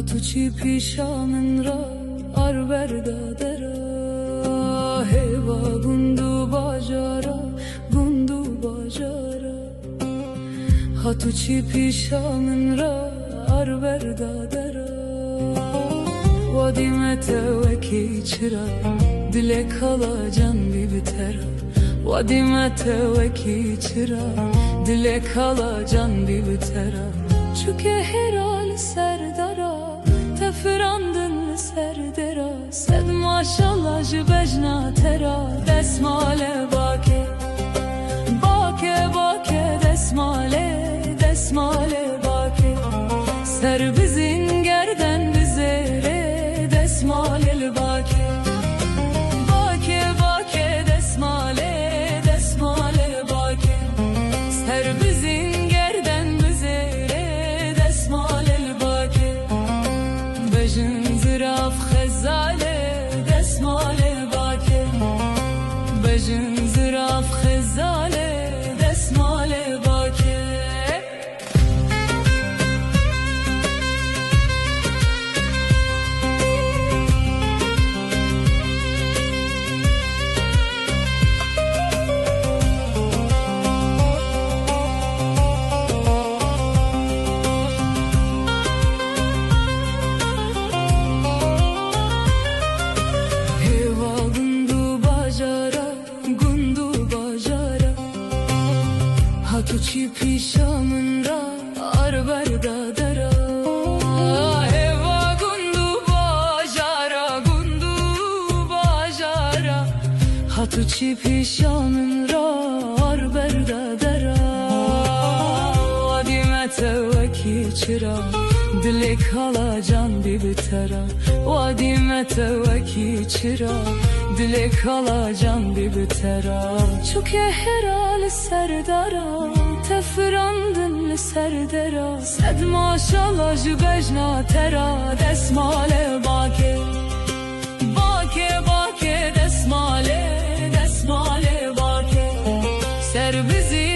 تو چی پیشامن را آربردادرا هوا گندو باجارا گندو باجارا ها تو چی پیشامن را آربردادرا وادیمت وکی چرا دل کالاجان بی بترا وادیمت وکی چرا دل کالاجان بی بترا چوکه هر حال سردارا تفراندن سردرا سد ماشالله جبجنا ترا دسماله باکه باکه باکه دسماله باکه سر بزین گردن بزره دسماله باکه باکه باکه دسماله باکه سر بزین گردن بزره دسماله باکه بجن زراف خزاله دسماله باکه بجن زراف خزاله دسماله باکه تو چی پیشامن را آربردادرا هوا گندو باجارا ها تو چی پیشامن را آربردادرا وادیمت وکی چرا دل کالاجان بی بترا وادیمت وکی چرا دل کالاجان بی بترا چوکه هر حال سردارا تفراندن سردرا سد ماشالله جبجنا ترا دسماله باکه باکه باکه دسماله باکه سر بزی